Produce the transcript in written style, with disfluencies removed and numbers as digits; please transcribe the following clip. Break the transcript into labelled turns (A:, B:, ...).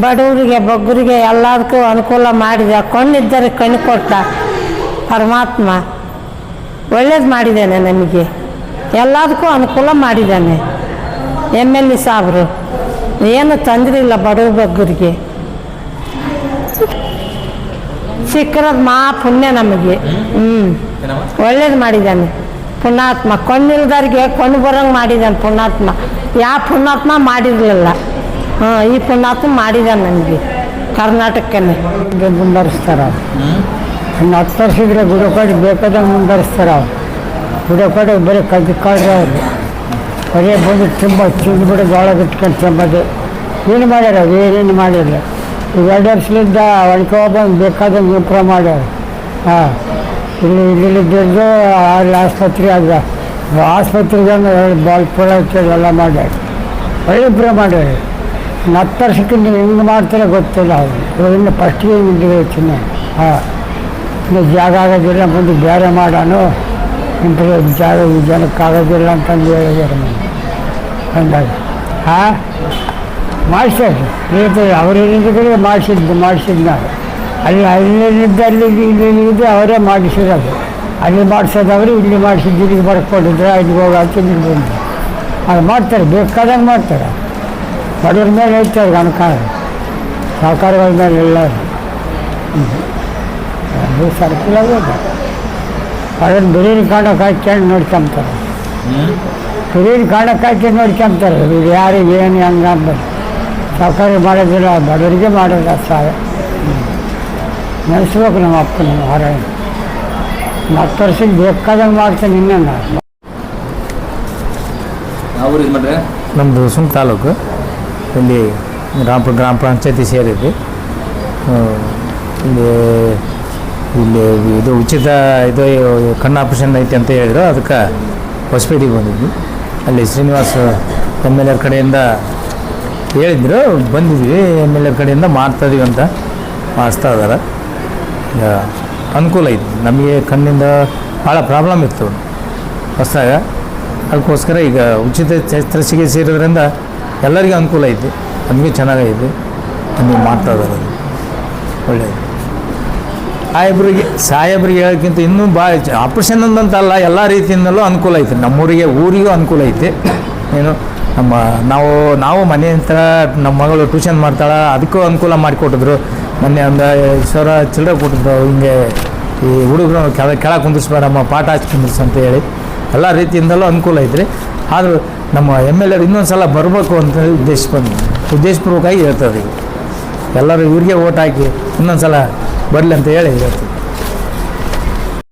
A: ಬಡವರಿಗೆ ಬಗ್ಗರಿಗೆ ಎಲ್ಲದಕ್ಕೂ ಅನುಕೂಲ ಮಾಡಿದ. ಕಣ್ಣಿದ್ದರೆ ಕಣ್ಣು ಕೊಟ್ಟ ಪರಮಾತ್ಮ ಒಳ್ಳೇದು ಮಾಡಿದ್ದಾನೆ. ನಮಗೆ ಎಲ್ಲದಕ್ಕೂ ಅನುಕೂಲ ಮಾಡಿದ್ದಾನೆ. MLA ಸಾಬ್ರು ಏನು ತೊಂದರೆ ಇಲ್ಲ ಬಡವ ಬಗ್ಗರಿಗೆ. ಸಿಕ್ಕಿರೋದು ಪುಣ್ಯ ನಮಗೆ. ಒಳ್ಳೇದು ಮಾಡಿದ್ದಾನೆ ಪುಣ್ಯಾತ್ಮ. ಕಣ್ಣಿಲ್ದವ್ರಿಗೆ ಕಣ್ಣು ಬರೋಂಗೆ ಮಾಡಿದ್ದಾನೆ ಪುಣ್ಯಾತ್ಮ. ಯಾವ ಪುಣ್ಯಾತ್ಮ ಮಾಡಿರಲಿಲ್ಲ. ಈ ಪುಣ್ಯಾತ್ಮ ಮಾಡಿದ್ದಾನೆ ನನಗೆ ಕರ್ನಾಟಕನೇ. ಮುಂದುವರಿಸ್ತಾರೆ ಅವ್ರು 10 ವರ್ಷ ಇದ್ರೆ ಗುಡಕೋಡಿ ಬೇಕಾದಂಗೆ ಮುಂದುವರಿಸ್ತಾರೆ ಅವ್ರು. ಗುಡಕೋಡಿ ಬರೀ ಕಳ್ರೆ ಅವರು ಬರೀ ಬಂದು ತುಂಬ ತಿಂದುಬಿಟ್ಟು ಜೋಳ ಬಿಟ್ಕೊಂಡು ತಿಂಬೋದು. ಏನು ಮಾಡ್ಯಾರ ಏನೇನು ಮಾಡಿಲ್ಲ. ಈಗ 2 ವರ್ಷದಿಂದ ಒಳ್ಕೊಬಂದು ಬೇಕಾದಂಗೆ ಇಂಪ್ರೂವ್ ಮಾಡ್ಯಾರ. ಇಲ್ಲಿದ್ದು ಅಲ್ಲಿ ಆಸ್ಪತ್ರೆ ಆದ ಆಸ್ಪತ್ರೆಗೆ ಬಾಲ್ಪುರ ಎಲ್ಲ ಮಾಡ್ಯಾರ. ಒಳ್ಳೆ ಇಂಪ್ರೂವ್ ಮಾಡ್ಯಾರ. 10 ವರ್ಷಕ್ಕೆ ನೀವು ಹೆಂಗೆ ಮಾಡ್ತಾರೆ ಗೊತ್ತಿಲ್ಲ ಅವರು. ಇನ್ನು ಫಸ್ಟಿಗೆ ಹಿಂಗೆ ಚಿನ್ನ ಇನ್ನು ಜಾಗ ಆಗೋದಿಲ್ಲ ಮುಂದೆ ಬೇರೆ ಮಾಡೋಣ ಇಂಪ್ರೂವ್ ಜಾಗ ಈ ಜನಕ್ಕೆ ಆಗೋದಿಲ್ಲ ಅಂತಂದು ಹೇಳಿದ್ದಾರೆ ಅಂದಾಗ ಮಾಡಿಸ್ತಾರೆ. ಅವ್ರೇನಿದ್ರೆ ಮಾಡಿಸಿದ್ದು ನಾವು ಅಲ್ಲಿದ್ದ ಇಲ್ಲಿದ್ದು ಅವರೇ ಮಾಡಿಸಿರೋದು. ಅಲ್ಲಿ ಮಾಡಿಸೋದವರು ಇಲ್ಲಿ ಮಾಡಿಸಿದ್ದು ಇಲ್ಲಿಗೆ ಬರ್ಕೊಂಡಿದ್ರೆ ಇಲ್ಲಿಗೆ ಹೋಗಾಕ ಇಲ್ಲಿ ಬಂದು ಅದು ಮಾಡ್ತಾರೆ. ಬೇಕಾದಂಗೆ ಮಾಡ್ತಾರೆ. ಬಡವ್ರ ಮೇಲೆ ಹೇಳ್ತಾರೆ ಅನುಕಾರ ಸಹಕಾರಗಳ ಮೇಲೆ ಎಲ್ಲ ಅದು ಸರ್ಕಲ್ ಆಗೋದು. ಅದನ್ನು ಬಿರಿಯಾನಿ ಕಾಣಕ್ಕೆ ಹಾಕ್ಕೊಂಡು ನೋಡ್ಕೊಂತಾರೆ. ಬಿರಿಯಾನಿ ಕಾಣಕ್ಕೆ ಹಾಕಿ ನೋಡ್ಕೊಂತಾರೆ. ಇದು ಯಾರಿಗೆ ಏನು ಹಂಗೆ ಅಂಬೋದು ಸಹಕಾರ ಮಾಡೋದಿಲ್ಲ, ಬಡವರಿಗೆ ಮಾಡೋದು ಸಹಾಯ. ನೆನೆಸ್ಬೇಕು ನಮ್ಮ ಅಪ್ಪನ ಹೊರ 10 ವರ್ಷಕ್ಕೆ ಬೇಕಾದಂಗೆ ಮಾಡ್ತಾನೆ. ಇನ್ನೂ
B: ನಮ್ಮದು ಸುಂಕ ತಾಲೂಕು. ಇಲ್ಲಿ ಗ್ರಾಮ ಪಂಚಾಯತಿ ಸೇರಿದ್ವಿ. ಇಲ್ಲಿ ಇದು ಉಚಿತ ಇದು ಕಣ್ಣು ಆಪ್ರೇಷನ್ ಐತೆ ಅಂತ ಹೇಳಿದ್ರು. ಅದಕ್ಕೆ ಹೊಸಪೇಟೆಗೆ ಬಂದಿದ್ವಿ. ಅಲ್ಲಿ ಶ್ರೀನಿವಾಸ್ MLA ಕಡೆಯಿಂದ ಹೇಳಿದ್ರು, ಬಂದಿದ್ವಿ. MLA ಕಡೆಯಿಂದ ಮಾಡ್ತಾಯಿದ್ದೀವಿ ಅಂತ ಮಾಡಿಸ್ತಾ ಇದ್ದಾರೆ. ಅನುಕೂಲ ಐತಿ ನಮಗೆ. ಕಣ್ಣಿಂದ ಭಾಳ ಪ್ರಾಬ್ಲಮ್ ಇತ್ತು ಹೊಸದಾಗ. ಅದಕ್ಕೋಸ್ಕರ ಈಗ ಉಚಿತ ಶಸ್ತ್ರಚಿಕಿತ್ಸೆ ಇರೋದ್ರಿಂದ ಎಲ್ಲರಿಗೂ ಅನುಕೂಲ ಐತಿ. ನಮಗೆ ಚೆನ್ನಾಗೈತಿ. ನಮಗೆ ಮಾಡ್ತಾ ಇದ್ದಾರೆ. ಒಳ್ಳೆಯದು. ಸಾಹೇಬ್ರಿಗೆ ಹೇಳೋಕ್ಕಿಂತ ಇನ್ನೂ ಭಾಳ ಆಪ್ರೇಷನ್ ಅಂತಲ್ಲ, ಎಲ್ಲ ರೀತಿಯಿಂದಲೂ ಅನುಕೂಲ ಐತಿ. ನಮ್ಮೂರಿಗೆ ಊರಿಗೂ ಅನುಕೂಲ ಐತಿ. ಏನು ನಾವು ಮನೆ ಹತ್ರ ನಮ್ಮ ಮಗಳು ಟ್ಯೂಷನ್ ಮಾಡ್ತಾಳೆ, ಅದಕ್ಕೂ ಅನುಕೂಲ ಮಾಡಿಕೊಟ್ಟಿದ್ರು. ಮೊನ್ನೆ ಒಂದು 1000 ಚಿಲ್ಲರೆ ಕೊಟ್ಟಿದ್ರು. ಹಿಂಗೆ ಈ ಹುಡುಗರು ಕೆಳಗೆ ಕುಂದಿಸ್ಬೇಡಮ್ಮ, ಪಾಠ ಹಚ್ಚಿ ಕುಂದಿರ್ಸು ಅಂತ ಹೇಳಿ ಎಲ್ಲ ರೀತಿಯಿಂದಲೂ ಅನುಕೂಲ ಐತ್ರಿ. ಆದರೂ ನಮ್ಮ MLA ಇನ್ನೊಂದು ಸಲ ಬರಬೇಕು ಅಂತ ಉದ್ದೇಶಪೂರ್ವಕವಾಗಿ ಹೇಳ್ತದೆ. ಎಲ್ಲರೂ ಇವ್ರಿಗೆ ಓಟ್ ಹಾಕಿ ಇನ್ನೊಂದು ಸಲ ಬರಲಿ ಅಂತ ಹೇಳಿ ಹೇಳ್ತೀವಿ.